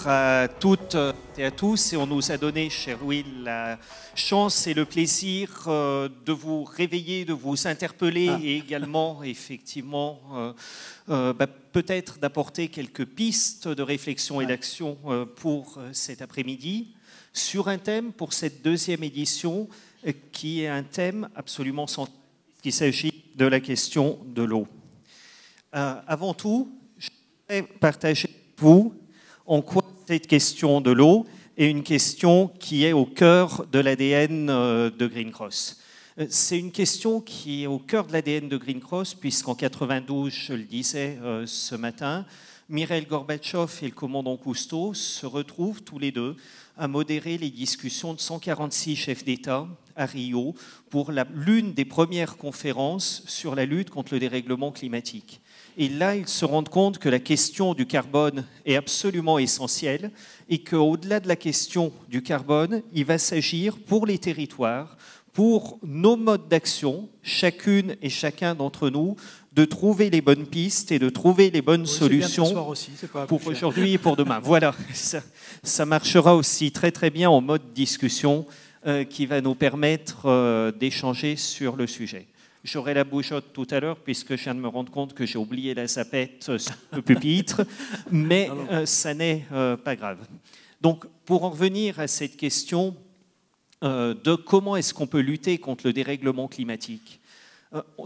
bonjour à toutes et à tous. Et on nous a donné, cher Louis, la chance et le plaisir de vous réveiller, de vous interpeller et également, effectivement, peut-être d'apporter quelques pistes de réflexion et d'action pour cet après-midi sur un thème pour cette deuxième édition qui est un thème absolument central. Il s'agit de la question de l'eau. Avant tout, je voudrais partager avec vous en quoi cette question de l'eau est une question qui est au cœur de l'ADN de Green Cross. C'est une question qui est au cœur de l'ADN de Green Cross, puisqu'en 92, je le disais ce matin, Mikhaïl Gorbatchev et le commandant Cousteau se retrouvent tous les deux à modérer les discussions de 146 chefs d'État à Rio pour l'une des premières conférences sur la lutte contre le dérèglement climatique. Et là, ils se rendent compte que la question du carbone est absolument essentielle et qu'au-delà de la question du carbone, il va s'agir pour les territoires, pour nos modes d'action, chacune et chacun d'entre nous, de trouver les bonnes pistes et de trouver les bonnes solutions aussi, pour aujourd'hui et pour demain. Voilà, ça marchera aussi très très bien en mode discussion qui va nous permettre d'échanger sur le sujet. J'aurai la bougeotte tout à l'heure puisque je viens de me rendre compte que j'ai oublié la sapette sur le pupitre, mais ça n'est pas grave. Donc, pour en revenir à cette question de comment est-ce qu'on peut lutter contre le dérèglement climatique,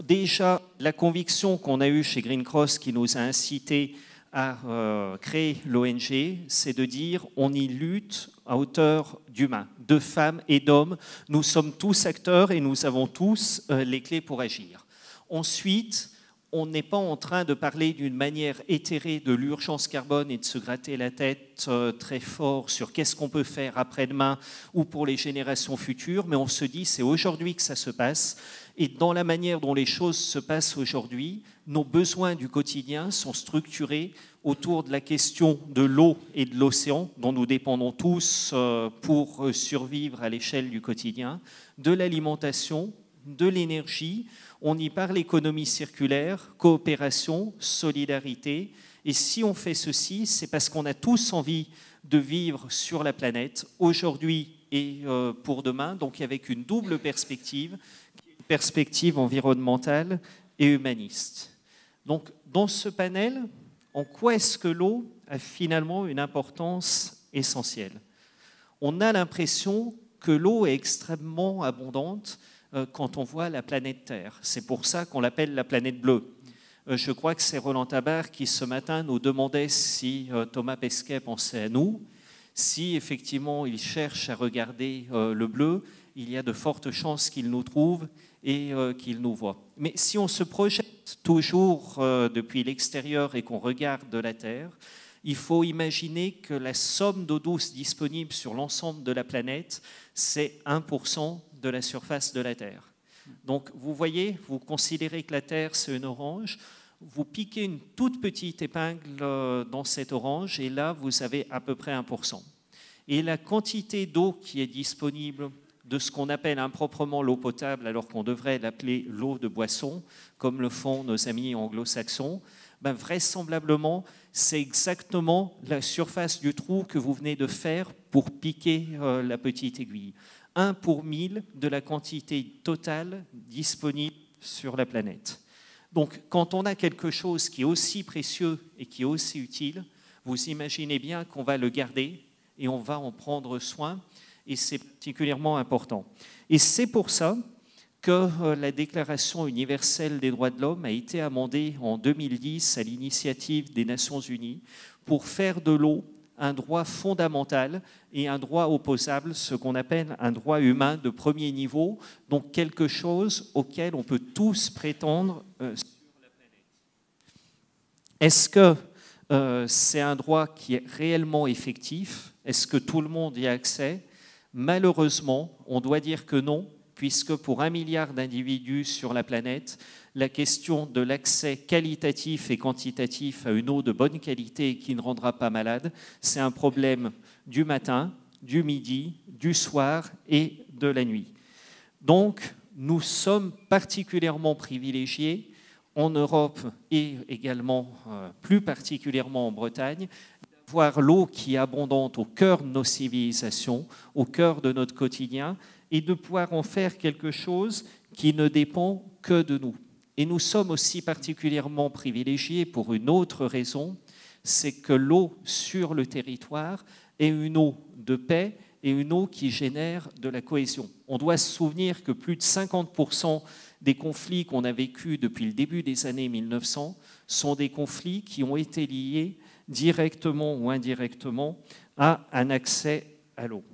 déjà, la conviction qu'on a eue chez Green Cross qui nous a incité à créer l'ONG, c'est de dire on y lutte à hauteur d'humains, de femmes et d'hommes. Nous sommes tous acteurs et nous avons tous les clés pour agir. Ensuite, on n'est pas en train de parler d'une manière éthérée de l'urgence carbone et de se gratter la tête très fort sur qu'est-ce qu'on peut faire après-demain ou pour les générations futures, mais on se dit c'est aujourd'hui que ça se passe. Et dans la manière dont les choses se passent aujourd'hui, nos besoins du quotidien sont structurés autour de la question de l'eau et de l'océan, dont nous dépendons tous pour survivre à l'échelle du quotidien, de l'alimentation, de l'énergie. On y parle économie circulaire, coopération, solidarité. Et si on fait ceci, c'est parce qu'on a tous envie de vivre sur la planète, aujourd'hui et pour demain, donc avec une double perspective environnementale et humaniste. Donc, dans ce panel, en quoi est-ce que l'eau a finalement une importance essentielle? On a l'impression que l'eau est extrêmement abondante quand on voit la planète Terre. C'est pour ça qu'on l'appelle la planète bleue. Je crois que c'est Roland Tabar qui, ce matin, nous demandait si Thomas Pesquet pensait à nous. Si, effectivement, il cherche à regarder le bleu, il y a de fortes chances qu'il nous trouve et qu'il nous voit. Mais si on se projette toujours depuis l'extérieur et qu'on regarde de la Terre, il faut imaginer que la somme d'eau douce disponible sur l'ensemble de la planète, c'est 1% de la surface de la Terre. Donc vous voyez, vous considérez que la Terre c'est une orange, vous piquez une toute petite épingle dans cette orange et là vous avez à peu près 1%. Et la quantité d'eau qui est disponible de ce qu'on appelle improprement l'eau potable, alors qu'on devrait l'appeler l'eau de boisson, comme le font nos amis anglo-saxons, vraisemblablement, c'est exactement la surface du trou que vous venez de faire pour piquer la petite aiguille. 1 pour 1000 de la quantité totale disponible sur la planète. Donc, quand on a quelque chose qui est aussi précieux et qui est aussi utile, vous imaginez bien qu'on va le garder et on va en prendre soin. Et c'est particulièrement important. Et c'est pour ça que la Déclaration universelle des droits de l'homme a été amendée en 2010 à l'initiative des Nations Unies pour faire de l'eau un droit fondamental et un droit opposable, ce qu'on appelle un droit humain de premier niveau, donc quelque chose auquel on peut tous prétendre sur la planète. Est-ce que c'est un droit qui est réellement effectif? Est-ce que tout le monde y a accès? Malheureusement, on doit dire que non, puisque pour 1 milliard d'individus sur la planète, la question de l'accès qualitatif et quantitatif à une eau de bonne qualité et qui ne rendra pas malade, c'est un problème du matin, du midi, du soir et de la nuit. Donc, nous sommes particulièrement privilégiés en Europe et également plus particulièrement en Bretagne voir l'eau qui est abondante au cœur de nos civilisations, au cœur de notre quotidien, et de pouvoir en faire quelque chose qui ne dépend que de nous. Et nous sommes aussi particulièrement privilégiés pour une autre raison, c'est que l'eau sur le territoire est une eau de paix et une eau qui génère de la cohésion. On doit se souvenir que plus de 50% des conflits qu'on a vécus depuis le début des années 1900 sont des conflits qui ont été liés directement ou indirectement à un accès à l'eau.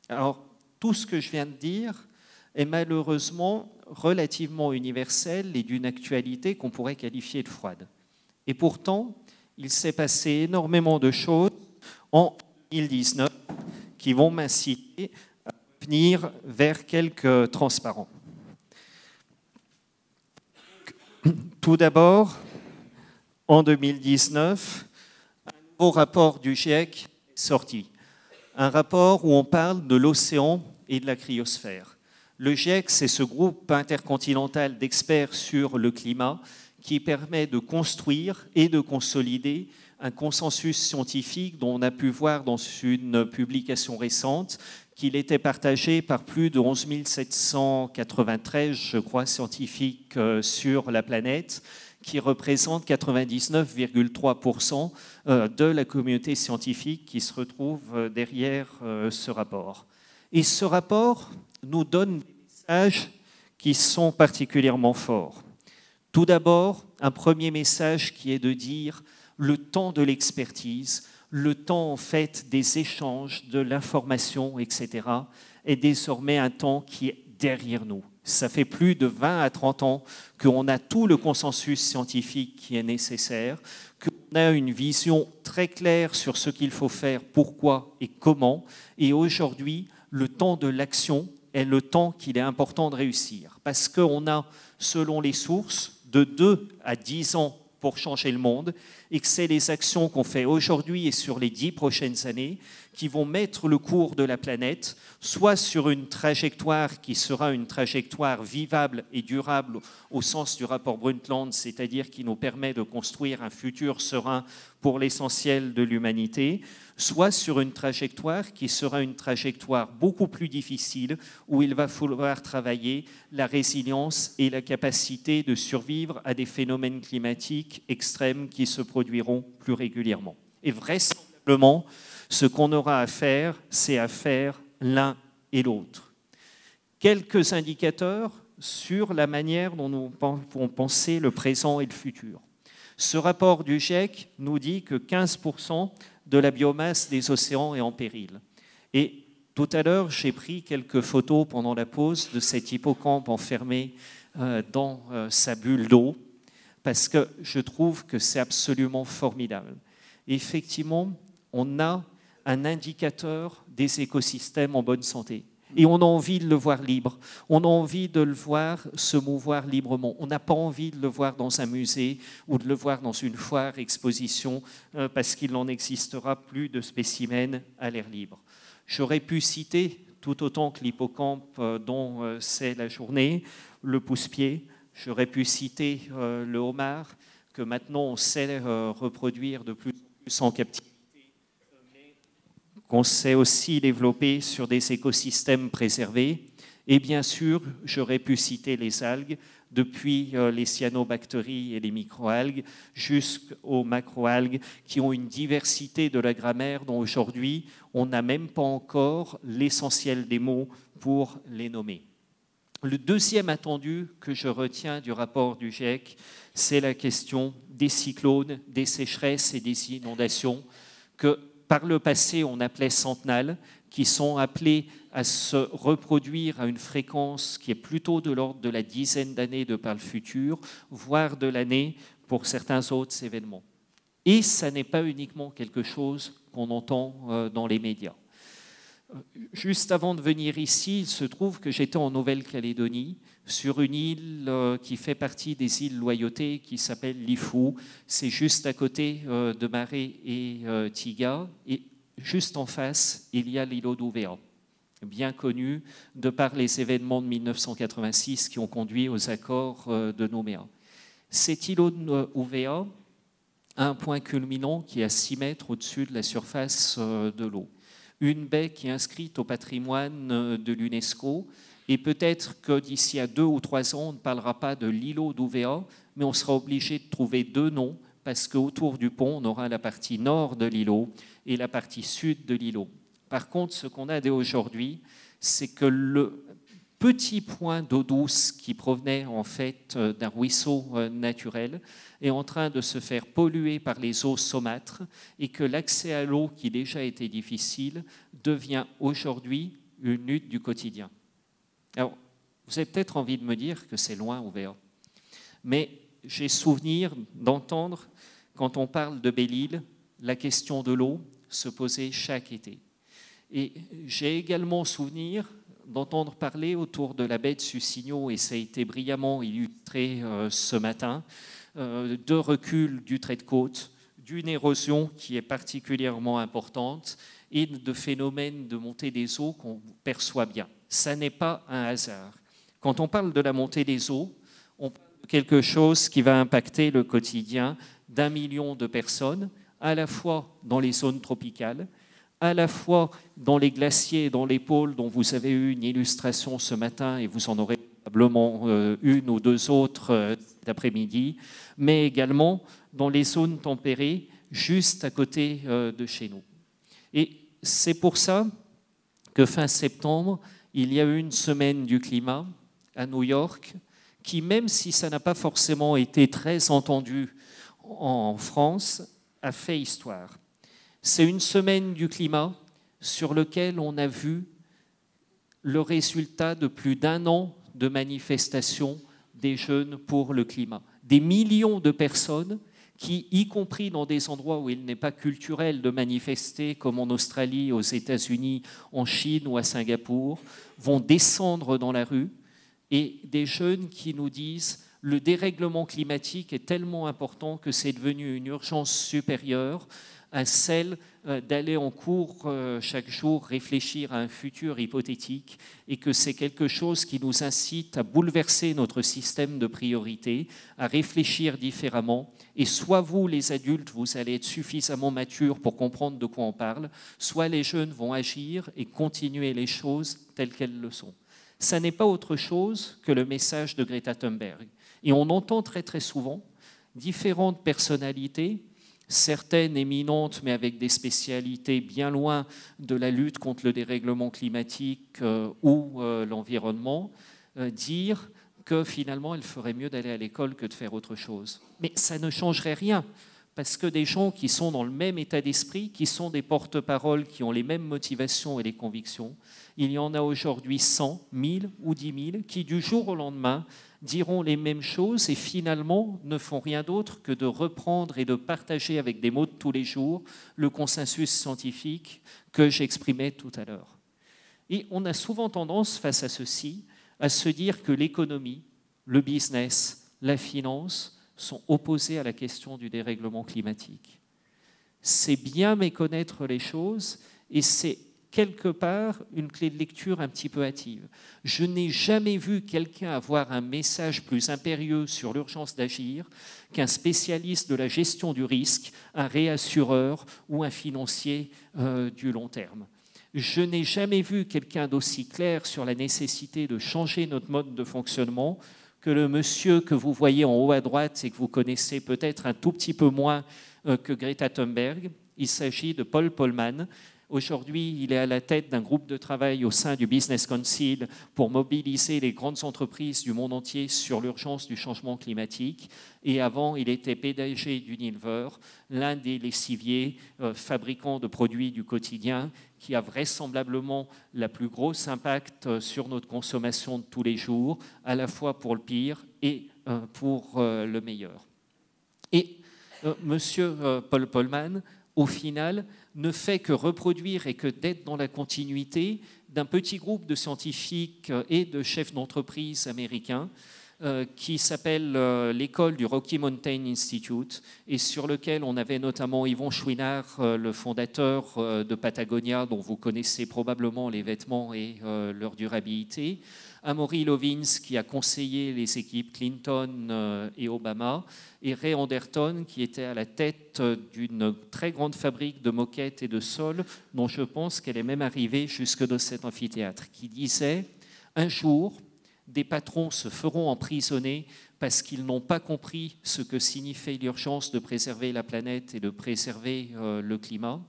Alors, tout ce que je viens de dire est malheureusement relativement universel et d'une actualité qu'on pourrait qualifier de froide. Et pourtant, il s'est passé énormément de choses en 2019 qui vont m'inciter à venir vers quelques transparents. Tout d'abord, en 2019, un nouveau rapport du GIEC est sorti. Un rapport où on parle de l'océan et de la cryosphère. Le GIEC, c'est ce groupe intercontinental d'experts sur le climat qui permet de construire et de consolider un consensus scientifique dont on a pu voir dans une publication récente qu'il était partagé par plus de 11 793, je crois, scientifiques sur la planète, qui représentent 99,3% de la communauté scientifique qui se retrouve derrière ce rapport. Et ce rapport nous donne des messages qui sont particulièrement forts. Tout d'abord, un premier message qui est de dire le temps de l'expertise, le temps en fait des échanges, de l'information, etc., est désormais un temps qui est derrière nous. Ça fait plus de 20 à 30 ans qu'on a tout le consensus scientifique qui est nécessaire, qu'on a une vision très claire sur ce qu'il faut faire, pourquoi et comment. Et aujourd'hui, le temps de l'action est le temps qu'il est important de réussir. Parce qu'on a, selon les sources, de 2 à 10 ans pour changer le monde, et que c'est les actions qu'on fait aujourd'hui et sur les 10 prochaines années qui vont mettre le cours de la planète, soit sur une trajectoire qui sera une trajectoire vivable et durable au sens du rapport Brundtland, c'est-à-dire qui nous permet de construire un futur serein pour l'essentiel de l'humanité, soit sur une trajectoire qui sera une trajectoire beaucoup plus difficile, où il va falloir travailler la résilience et la capacité de survivre à des phénomènes climatiques extrêmes qui se produiront plus régulièrement. Et vraisemblablement, ce qu'on aura à faire, c'est à faire l'un et l'autre. Quelques indicateurs sur la manière dont nous pouvons penser le présent et le futur. Ce rapport du GIEC nous dit que 15% de la biomasse des océans est en péril. Et tout à l'heure, j'ai pris quelques photos pendant la pause de cet hippocampe enfermé dans sa bulle d'eau, parce que je trouve que c'est absolument formidable. Et effectivement, on a un indicateur des écosystèmes en bonne santé. Et on a envie de le voir libre. On a envie de le voir se mouvoir librement. On n'a pas envie de le voir dans un musée ou de le voir dans une foire, exposition, parce qu'il n'en existera plus de spécimens à l'air libre. J'aurais pu citer, tout autant que l'hippocampe dont c'est la journée, le pousse-pied. J'aurais pu citer le homard, que maintenant on sait reproduire de plus en plus en captivité, qu'on sait aussi développer sur des écosystèmes préservés. Et bien sûr, j'aurais pu citer les algues, depuis les cyanobactéries et les microalgues jusqu'aux macroalgues, qui ont une diversité de la grammaire dont aujourd'hui, on n'a même pas encore l'essentiel des mots pour les nommer. Le deuxième attendu que je retiens du rapport du GIEC, c'est la question des cyclones, des sécheresses et des inondations que par le passé on appelait centenales, qui sont appelées à se reproduire à une fréquence qui est plutôt de l'ordre de la dizaine d'années de par le futur, voire de l'année pour certains autres événements. Et ça n'est pas uniquement quelque chose qu'on entend dans les médias. Juste avant de venir ici, il se trouve que j'étais en Nouvelle-Calédonie, sur une île qui fait partie des îles Loyauté, qui s'appelle Lifou. C'est juste à côté de Maré et Tiga. Et juste en face, il y a l'îlot d'Ouvéa, bien connu de par les événements de 1986 qui ont conduit aux accords de Nouméa. Cet îlot d'Ouvéa à un point culminant qui est à 6 mètres au-dessus de la surface de l'eau. Une baie qui est inscrite au patrimoine de l'UNESCO, et peut-être que d'ici à 2 ou 3 ans, on ne parlera pas de l'îlot d'Ouvéa, mais on sera obligé de trouver 2 noms, parce qu'autour du pont, on aura la partie nord de l'îlot et la partie sud de l'îlot. Par contre, ce qu'on a dès aujourd'hui, c'est que le petit point d'eau douce qui provenait en fait d'un ruisseau naturel est en train de se faire polluer par les eaux saumâtres et que l'accès à l'eau, qui déjà était difficile, devient aujourd'hui une lutte du quotidien. Alors, vous avez peut-être envie de me dire que c'est loin, Ouvéa, mais j'ai souvenir d'entendre, quand on parle de Belle-Île, la question de l'eau se poser chaque été. Et j'ai également souvenir d'entendre parler autour de la baie de Sussigno, et ça a été brillamment illustré ce matin, de recul du trait de côte, d'une érosion qui est particulièrement importante et de phénomènes de montée des eaux qu'on perçoit bien. Ça n'est pas un hasard. Quand on parle de la montée des eaux, on parle de quelque chose qui va impacter le quotidien d'1 million de personnes, à la fois dans les zones tropicales, à la fois dans les glaciers et dans les pôles dont vous avez eu une illustration ce matin, et vous en aurez probablement une ou 2 autres cet après-midi, mais également dans les zones tempérées juste à côté de chez nous. Et c'est pour ça que fin septembre, il y a eu une semaine du climat à New York, qui, même si ça n'a pas forcément été très entendu en France, a fait histoire. C'est une semaine du climat sur laquelle on a vu le résultat de plus d'1 an de manifestations des jeunes pour le climat. Des millions de personnes qui, y compris dans des endroits où il n'est pas culturel de manifester, comme en Australie, aux États-Unis, en Chine ou à Singapour, vont descendre dans la rue, et des jeunes qui nous disent « le dérèglement climatique est tellement important que c'est devenu une urgence supérieure à celle d'aller en cours chaque jour, réfléchir à un futur hypothétique, et que c'est quelque chose qui nous incite à bouleverser notre système de priorités, à réfléchir différemment. Et soit vous, les adultes, vous allez être suffisamment matures pour comprendre de quoi on parle, soit les jeunes vont agir et continuer les choses telles qu'elles le sont. » Ça n'est pas autre chose que le message de Greta Thunberg. Et on entend très très souvent différentes personnalités, certaines éminentes, mais avec des spécialités bien loin de la lutte contre le dérèglement climatique ou l'environnement, dire que finalement, il ferait mieux d'aller à l'école que de faire autre chose. Mais ça ne changerait rien, parce que des gens qui sont dans le même état d'esprit, qui sont des porte-paroles, qui ont les mêmes motivations et les convictions, il y en a aujourd'hui 100, 1000 ou 10 000 qui, du jour au lendemain, diront les mêmes choses et finalement ne font rien d'autre que de reprendre et de partager avec des mots de tous les jours le consensus scientifique que j'exprimais tout à l'heure. Et on a souvent tendance, face à ceci, à se dire que l'économie, le business, la finance sont opposés à la question du dérèglement climatique. C'est bien méconnaître les choses, et c'est quelque part une clé de lecture un petit peu hâtive. Je n'ai jamais vu quelqu'un avoir un message plus impérieux sur l'urgence d'agir qu'un spécialiste de la gestion du risque, un réassureur ou un financier du long terme. Je n'ai jamais vu quelqu'un d'aussi clair sur la nécessité de changer notre mode de fonctionnement que le monsieur que vous voyez en haut à droite et que vous connaissez peut-être un tout petit peu moins que Greta Thunberg. Il s'agit de Paul Polman. Aujourd'hui, il est à la tête d'un groupe de travail au sein du Business Council pour mobiliser les grandes entreprises du monde entier sur l'urgence du changement climatique. Et avant, il était PDG d'Unilever, l'un des lessiviers fabricants de produits du quotidien, qui a vraisemblablement la plus grosse impact sur notre consommation de tous les jours, à la fois pour le pire et pour le meilleur. Et monsieur Paul Polman, au final, ne fait que reproduire et que d'être dans la continuité d'un petit groupe de scientifiques et de chefs d'entreprise américains qui s'appelle l'école du Rocky Mountain Institute et sur lequel on avait notamment Yvon Chouinard, le fondateur de Patagonia, dont vous connaissez probablement les vêtements et leur durabilité, Amory Lovins, qui a conseillé les équipes Clinton et Obama, et Ray Anderton, qui était à la tête d'une très grande fabrique de moquettes et de sols, dont je pense qu'elle est même arrivée jusque dans cet amphithéâtre, qui disait « Un jour, des patrons se feront emprisonner parce qu'ils n'ont pas compris ce que signifiait l'urgence de préserver la planète et de préserver le climat. »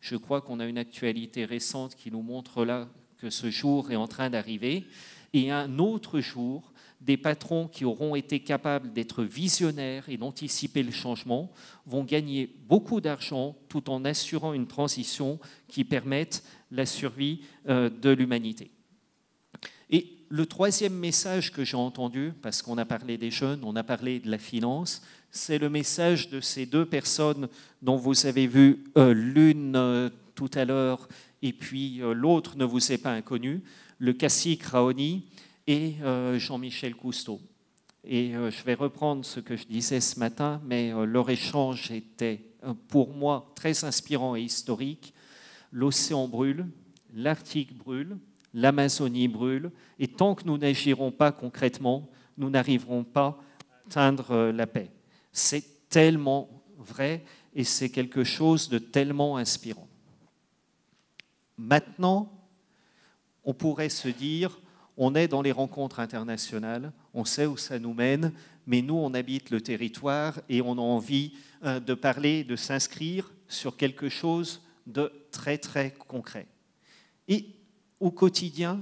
Je crois qu'on a une actualité récente qui nous montre là que ce jour est en train d'arriver. Et un autre jour, des patrons qui auront été capables d'être visionnaires et d'anticiper le changement vont gagner beaucoup d'argent tout en assurant une transition qui permette la survie de l'humanité. Et le troisième message que j'ai entendu, parce qu'on a parlé des jeunes, on a parlé de la finance, c'est le message de ces deux personnes dont vous avez vu l'une tout à l'heure et puis l'autre ne vous est pas inconnue, le cacique Raoni et Jean-Michel Cousteau. Et je vais reprendre ce que je disais ce matin, mais leur échange était pour moi très inspirant et historique. L'océan brûle, l'Arctique brûle, l'Amazonie brûle, et tant que nous n'agirons pas concrètement, nous n'arriverons pas à atteindre la paix. C'est tellement vrai et c'est quelque chose de tellement inspirant. Maintenant, on pourrait se dire, on est dans les rencontres internationales, on sait où ça nous mène, mais nous, on habite le territoire et on a envie de parler, de s'inscrire sur quelque chose de très, très concret. Et au quotidien,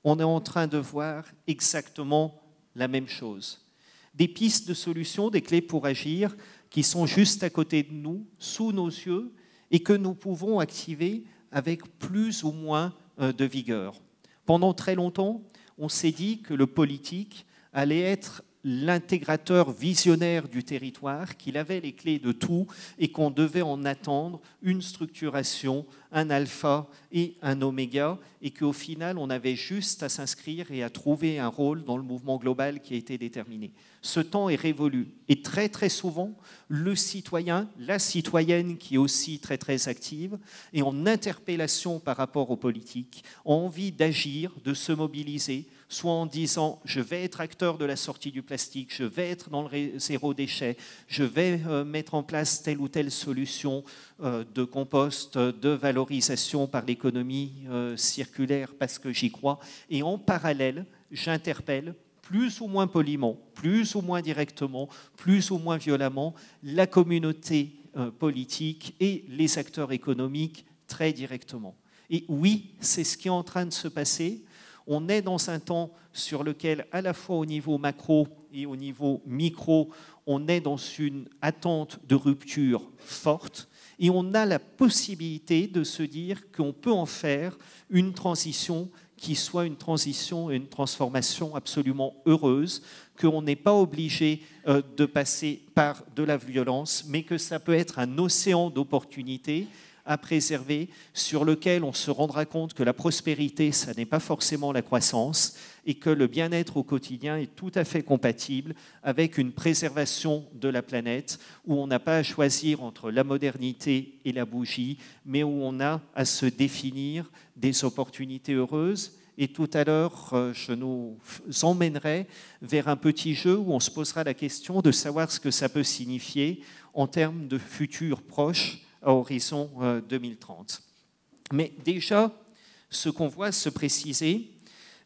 on est en train de voir exactement la même chose. Des pistes de solutions, des clés pour agir qui sont juste à côté de nous, sous nos yeux, et que nous pouvons activer avec plus ou moins de vigueur. Pendant très longtemps, on s'est dit que le politique allait être l'intégrateur visionnaire du territoire, qu'il avait les clés de tout et qu'on devait en attendre une structuration, un alpha et un oméga, et qu'au final, on avait juste à s'inscrire et à trouver un rôle dans le mouvement global qui a été déterminé. Ce temps est révolu. Et très, très souvent, le citoyen, la citoyenne qui est aussi très, très active, et en interpellation par rapport aux politiques, a envie d'agir, de se mobiliser, soit en disant « je vais être acteur de la sortie du plastique, je vais être dans le zéro déchet, je vais mettre en place telle ou telle solution de compost, de valorisation par l'économie circulaire parce que j'y crois ». Et en parallèle, j'interpelle plus ou moins poliment, plus ou moins directement, plus ou moins violemment, la communauté politique et les acteurs économiques très directement. Et oui, c'est ce qui est en train de se passer. On est dans un temps sur lequel, à la fois au niveau macro et au niveau micro, on est dans une attente de rupture forte et on a la possibilité de se dire qu'on peut en faire une transition qui soit une transition et une transformation absolument heureuse, qu'on n'est pas obligé de passer par de la violence, mais que ça peut être un océan d'opportunités à préserver, sur lequel on se rendra compte que la prospérité, ça n'est pas forcément la croissance, et que le bien-être au quotidien est tout à fait compatible avec une préservation de la planète, où on n'a pas à choisir entre la modernité et la bougie, mais où on a à se définir des opportunités heureuses. Et tout à l'heure, je nous emmènerai vers un petit jeu où on se posera la question de savoir ce que ça peut signifier en termes de futur proche, à horizon 2030. Mais déjà, ce qu'on voit se préciser,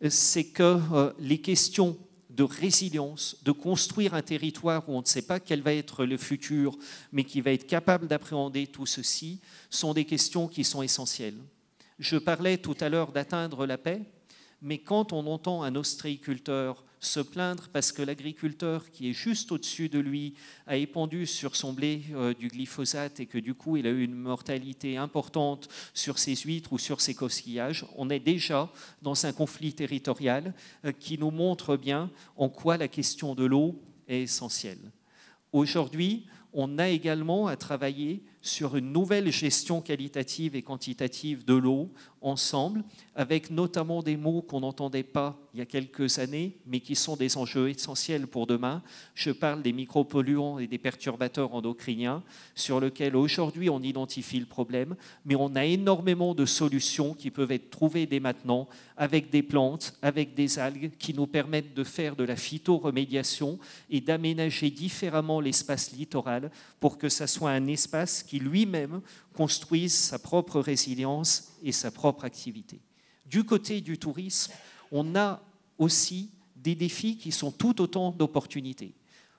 c'est que les questions de résilience, de construire un territoire où on ne sait pas quel va être le futur, mais qui va être capable d'appréhender tout ceci, sont des questions qui sont essentielles. Je parlais tout à l'heure d'atteindre la paix, mais quand on entend un ostréiculteur se plaindre parce que l'agriculteur qui est juste au-dessus de lui a épandu sur son blé du glyphosate et que du coup il a eu une mortalité importante sur ses huîtres ou sur ses coquillages, on est déjà dans un conflit territorial qui nous montre bien en quoi la question de l'eau est essentielle. Aujourd'hui, on a également à travailler sur une nouvelle gestion qualitative et quantitative de l'eau ensemble, avec notamment des mots qu'on n'entendait pas il y a quelques années, mais qui sont des enjeux essentiels pour demain. Je parle des micropolluants et des perturbateurs endocriniens, sur lesquels aujourd'hui on identifie le problème, mais on a énormément de solutions qui peuvent être trouvées dès maintenant, avec des plantes, avec des algues, qui nous permettent de faire de la phytoremédiation et d'aménager différemment l'espace littoral pour que ça soit un espace qui lui-même construise sa propre résilience et sa propre activité. Du côté du tourisme, on a aussi des défis qui sont tout autant d'opportunités.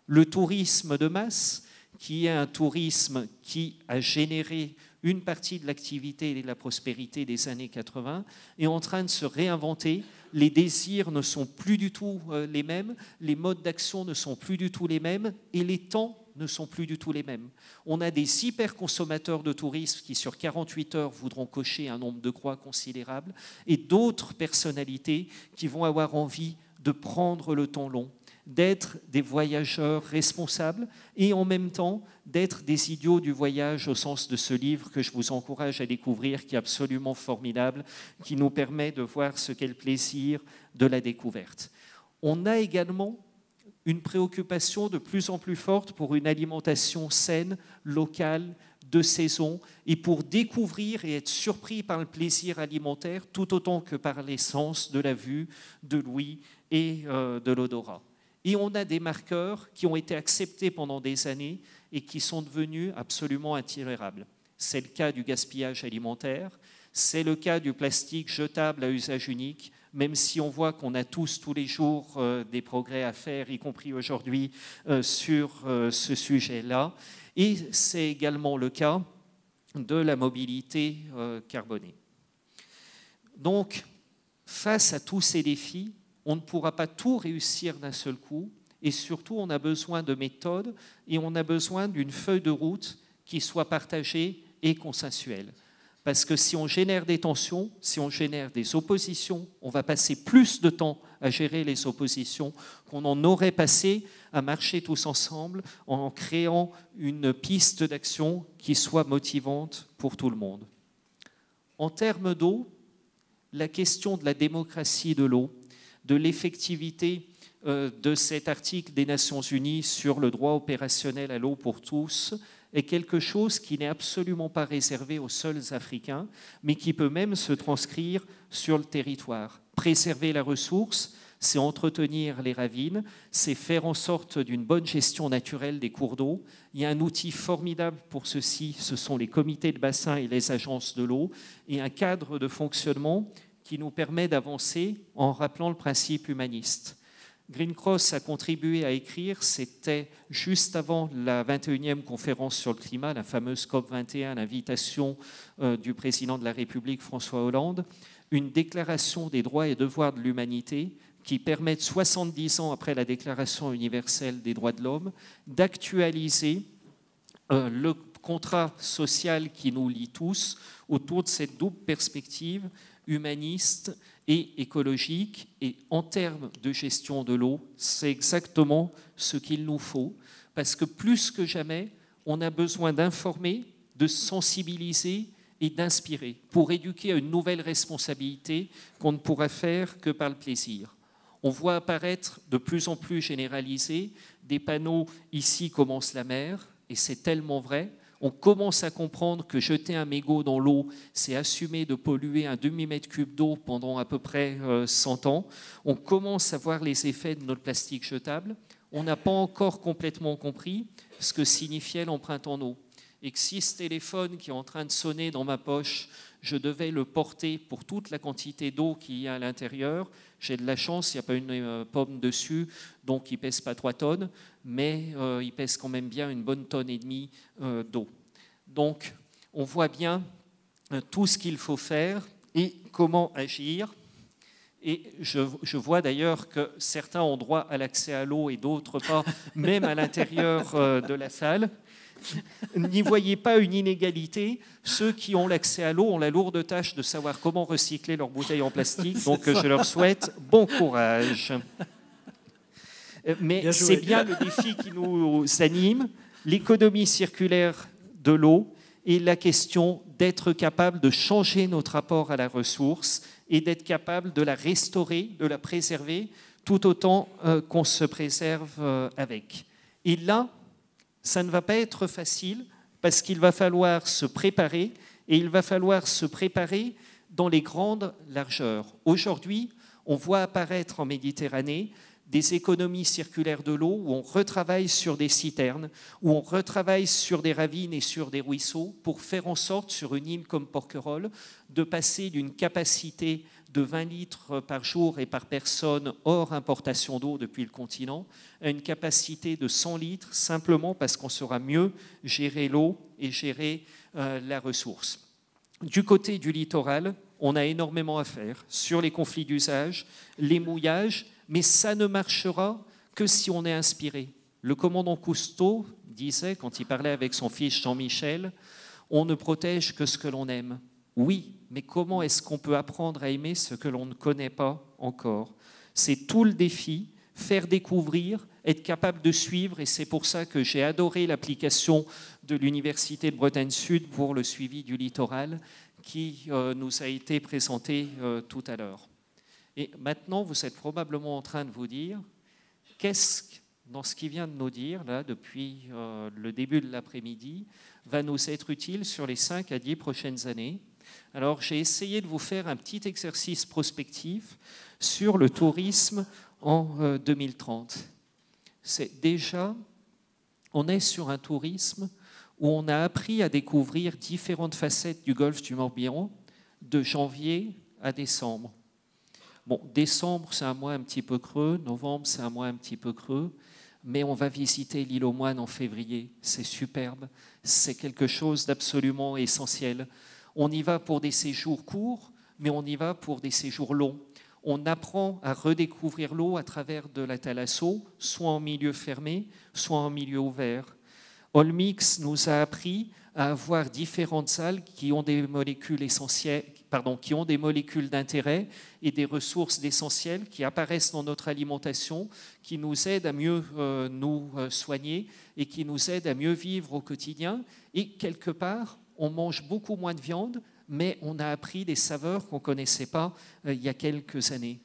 Le tourisme de masse, qui est un tourisme qui a généré une partie de l'activité et de la prospérité des années 80, est en train de se réinventer. Les désirs ne sont plus du tout les mêmes, les modes d'action ne sont plus du tout les mêmes, et les temps ne sont plus du tout les mêmes. On a des hyper-consommateurs de tourisme qui, sur 48 heures, voudront cocher un nombre de croix considérable, et d'autres personnalités qui vont avoir envie de prendre le temps long, d'être des voyageurs responsables et en même temps d'être des idiots du voyage au sens de ce livre que je vous encourage à découvrir, qui est absolument formidable, qui nous permet de voir ce qu'est le plaisir de la découverte. On a également une préoccupation de plus en plus forte pour une alimentation saine, locale, de saison, et pour découvrir et être surpris par le plaisir alimentaire tout autant que par les sens de la vue, de l'ouïe et de l'odorat. Et on a des marqueurs qui ont été acceptés pendant des années et qui sont devenus absolument intolérables. C'est le cas du gaspillage alimentaire, c'est le cas du plastique jetable à usage unique, même si on voit qu'on a tous les jours des progrès à faire, y compris aujourd'hui, sur ce sujet-là. Et c'est également le cas de la mobilité carbonée. Donc, face à tous ces défis, on ne pourra pas tout réussir d'un seul coup, et surtout, on a besoin de méthodes et on a besoin d'une feuille de route qui soit partagée et consensuelle. Parce que si on génère des tensions, si on génère des oppositions, on va passer plus de temps à gérer les oppositions qu'on en aurait passé à marcher tous ensemble en créant une piste d'action qui soit motivante pour tout le monde. En termes d'eau, la question de la démocratie de l'eau, de l'effectivité de cet article des Nations Unies sur le droit opérationnel à l'eau pour tous est quelque chose qui n'est absolument pas réservé aux seuls Africains, mais qui peut même se transcrire sur le territoire. Préserver la ressource, c'est entretenir les ravines, c'est faire en sorte d'une bonne gestion naturelle des cours d'eau. Il y a un outil formidable pour ceci, ce sont les comités de bassin et les agences de l'eau, et un cadre de fonctionnement qui nous permet d'avancer en rappelant le principe humaniste. Green Cross a contribué à écrire, c'était juste avant la 21e conférence sur le climat, la fameuse COP21, l'invitation du président de la République François Hollande, une déclaration des droits et devoirs de l'humanité qui permettent, 70 ans après la Déclaration universelle des droits de l'homme, d'actualiser le contrat social qui nous lie tous autour de cette double perspective humaniste et écologique. Et en termes de gestion de l'eau, c'est exactement ce qu'il nous faut, parce que plus que jamais, on a besoin d'informer, de sensibiliser et d'inspirer pour éduquer à une nouvelle responsabilité qu'on ne pourra faire que par le plaisir. On voit apparaître de plus en plus généralisés des panneaux « Ici commence la mer », et c'est tellement vrai. On commence à comprendre que jeter un mégot dans l'eau, c'est assumer de polluer un demi-mètre cube d'eau pendant à peu près 100 ans. On commence à voir les effets de notre plastique jetable. On n'a pas encore complètement compris ce que signifiait l'empreinte en eau. Et que si ce téléphone qui est en train de sonner dans ma poche, je devais le porter pour toute la quantité d'eau qu'il y a à l'intérieur, j'ai de la chance, il n'y a pas une pomme dessus, donc il ne pèse pas 3 tonnes, mais il pèse quand même bien une bonne tonne et demie d'eau. Donc, on voit bien tout ce qu'il faut faire et comment agir. Et je vois d'ailleurs que certains ont droit à l'accès à l'eau et d'autres pas, même à l'intérieur de la salle. N'y voyez pas une inégalité. Ceux qui ont l'accès à l'eau ont la lourde tâche de savoir comment recycler leurs bouteilles en plastique. Donc, je leur souhaite bon courage. Mais c'est bien le défi qui nous anime, l'économie circulaire de l'eau et la question d'être capable de changer notre rapport à la ressource et d'être capable de la restaurer, de la préserver, tout autant qu'on se préserve avec. Et là, ça ne va pas être facile parce qu'il va falloir se préparer, et il va falloir se préparer dans les grandes largeurs. Aujourd'hui, on voit apparaître en Méditerranée des économies circulaires de l'eau où on retravaille sur des citernes, où on retravaille sur des ravines et sur des ruisseaux pour faire en sorte, sur une île comme Porquerolles, de passer d'une capacité de 20 litres par jour et par personne hors importation d'eau depuis le continent à une capacité de 100 litres simplement parce qu'on saura mieux gérer l'eau et gérer la ressource. Du côté du littoral, on a énormément à faire sur les conflits d'usage, les mouillages, mais ça ne marchera que si on est inspiré. Le commandant Cousteau disait, quand il parlait avec son fils Jean-Michel, « On ne protège que ce que l'on aime ». Oui, mais comment est-ce qu'on peut apprendre à aimer ce que l'on ne connaît pas encore? C'est tout le défi, faire découvrir, être capable de suivre, et c'est pour ça que j'ai adoré l'application de l'Université de Bretagne Sud pour le suivi du littoral qui nous a été présentée tout à l'heure. Et maintenant, vous êtes probablement en train de vous dire, qu'est-ce que, dans ce qu'il vient de nous dire, là, depuis le début de l'après-midi, va nous être utile sur les 5 à 10 prochaines années? Alors, j'ai essayé de vous faire un petit exercice prospectif sur le tourisme en 2030. C'est déjà, on est sur un tourisme où on a appris à découvrir différentes facettes du golfe du Morbihan de janvier à décembre. Bon, décembre, c'est un mois un petit peu creux, novembre, c'est un mois un petit peu creux, mais on va visiter l'île aux Moines en février. C'est superbe, c'est quelque chose d'absolument essentiel. On y va pour des séjours courts, mais on y va pour des séjours longs. On apprend à redécouvrir l'eau à travers de la thalasso, soit en milieu fermé, soit en milieu ouvert. Olmix nous a appris à avoir différentes salles qui ont des molécules essentielles, qui ont des molécules d'intérêt et des ressources essentielles qui apparaissent dans notre alimentation, qui nous aident à mieux nous soigner et qui nous aident à mieux vivre au quotidien. Et quelque part, on mange beaucoup moins de viande, mais on a appris des saveurs qu'on ne connaissait pas il y a quelques années.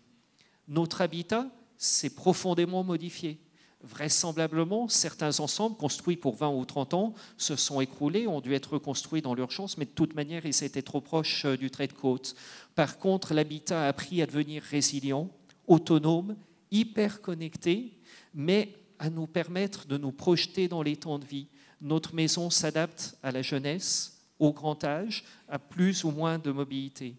Notre habitat s'est profondément modifié. Vraisemblablement, certains ensembles construits pour 20 ou 30 ans se sont écroulés, ont dû être reconstruits dans l'urgence, mais de toute manière, ils étaient trop proches du trait de côte. Par contre, l'habitat a appris à devenir résilient, autonome, hyper connecté, mais à nous permettre de nous projeter dans les temps de vie. Notre maison s'adapte à la jeunesse, au grand âge, à plus ou moins de mobilité.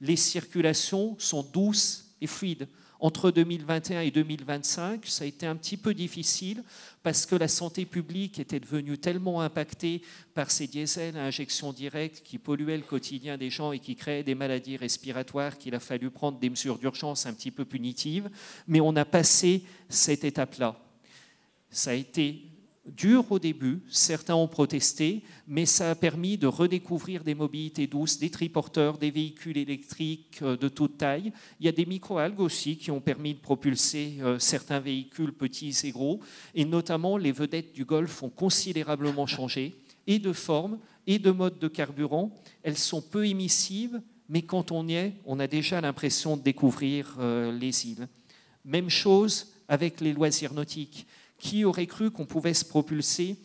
Les circulations sont douces et fluides. Entre 2021 et 2025, ça a été un petit peu difficile parce que la santé publique était devenue tellement impactée par ces diesels à injection directe qui polluaient le quotidien des gens et qui créaient des maladies respiratoires qu'il a fallu prendre des mesures d'urgence un petit peu punitives. Mais on a passé cette étape-là. Ça a été dur au début, certains ont protesté, mais ça a permis de redécouvrir des mobilités douces, des triporteurs, des véhicules électriques de toute taille. Il y a des microalgues aussi qui ont permis de propulser certains véhicules petits et gros, et notamment les vedettes du Golfe ont considérablement changé, et de forme, et de mode de carburant. Elles sont peu émissives, mais quand on y est, on a déjà l'impression de découvrir les îles. Même chose avec les loisirs nautiques. Qui aurait cru qu'on pouvait se propulser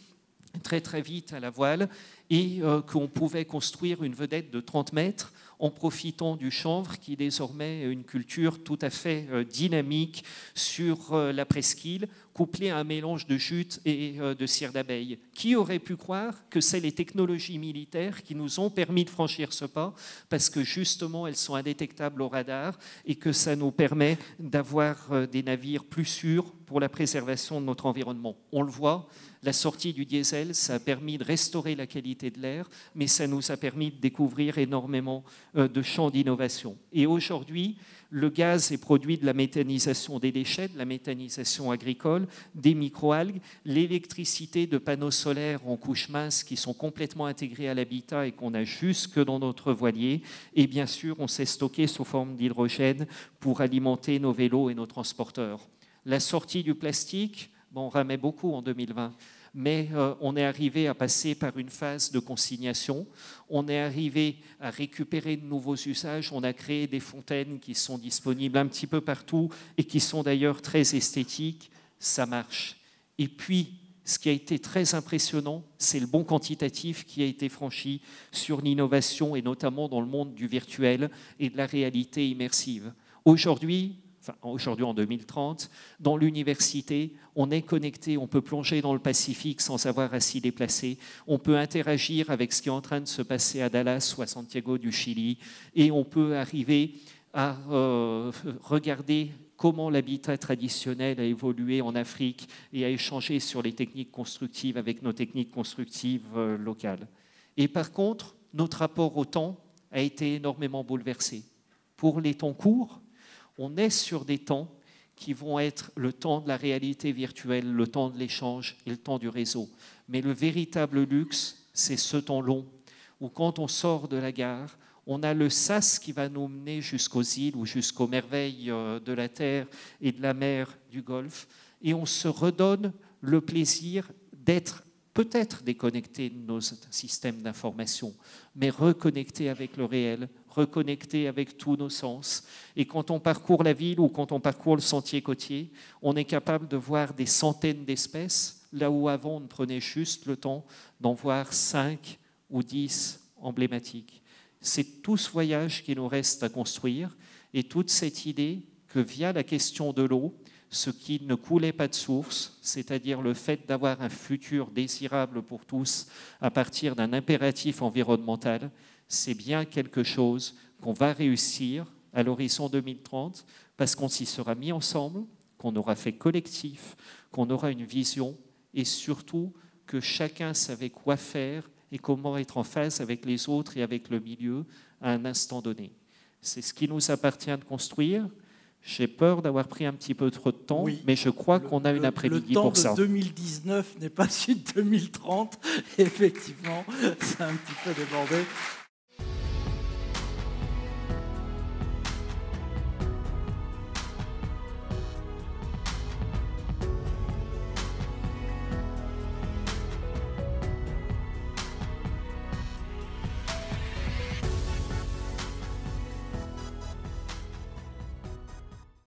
très très vite à la voile et qu'on pouvait construire une vedette de 30 mètres en profitant du chanvre qui est désormais une culture tout à fait dynamique sur la presqu'île, couplée à un mélange de jute et de cire d'abeille. Qui aurait pu croire que c'est les technologies militaires qui nous ont permis de franchir ce pas parce que justement elles sont indétectables au radar et que ça nous permet d'avoir des navires plus sûrs pour la préservation de notre environnement. On le voit, la sortie du diesel, ça a permis de restaurer la qualité de l'air, mais ça nous a permis de découvrir énormément de champs d'innovation. Et aujourd'hui, le gaz est produit de la méthanisation des déchets, de la méthanisation agricole, des microalgues, l'électricité de panneaux solaires en couche mince qui sont complètement intégrés à l'habitat et qu'on a jusque dans notre voilier. Et bien sûr, on s'est stocké sous forme d'hydrogène pour alimenter nos vélos et nos transporteurs. La sortie du plastique, on ramait beaucoup en 2020. mais on est arrivé à passer par une phase de consignation, on est arrivé à récupérer de nouveaux usages, on a créé des fontaines qui sont disponibles un petit peu partout et qui sont d'ailleurs très esthétiques, ça marche. Et puis, ce qui a été très impressionnant, c'est le bond quantitatif qui a été franchi sur l'innovation et notamment dans le monde du virtuel et de la réalité immersive. Aujourd'hui en 2030, dans l'université, on est connecté, on peut plonger dans le Pacifique sans avoir à s'y déplacer, on peut interagir avec ce qui est en train de se passer à Dallas ou à Santiago du Chili, et on peut arriver à regarder comment l'habitat traditionnel a évolué en Afrique et à échanger sur les techniques constructives avec nos techniques constructives locales. Et par contre, notre rapport au temps a été énormément bouleversé. Pour les temps courts, on est sur des temps qui vont être le temps de la réalité virtuelle, le temps de l'échange et le temps du réseau. Mais le véritable luxe, c'est ce temps long, où quand on sort de la gare, on a le sas qui va nous mener jusqu'aux îles ou jusqu'aux merveilles de la terre et de la mer du Golfe, et on se redonne le plaisir d'être peut-être déconnecté de nos systèmes d'information, mais reconnecté avec le réel, reconnecté avec tous nos sens. Et quand on parcourt la ville ou quand on parcourt le sentier côtier, on est capable de voir des centaines d'espèces, là où avant on prenait juste le temps d'en voir 5 ou 10 emblématiques. C'est tout ce voyage qui nous reste à construire et toute cette idée que via la question de l'eau, ce qui ne coulait pas de source, c'est-à-dire le fait d'avoir un futur désirable pour tous à partir d'un impératif environnemental, c'est bien quelque chose qu'on va réussir à l'horizon 2030 parce qu'on s'y sera mis ensemble, qu'on aura fait collectif, qu'on aura une vision et surtout que chacun savait quoi faire et comment être en phase avec les autres et avec le milieu à un instant donné. C'est ce qui nous appartient de construire. J'ai peur d'avoir pris un petit peu trop de temps, oui, mais je crois qu'on a une après-midi pour ça. Le temps de 2019 n'est pas celui de 2030. Effectivement, c'est un petit peu débordé.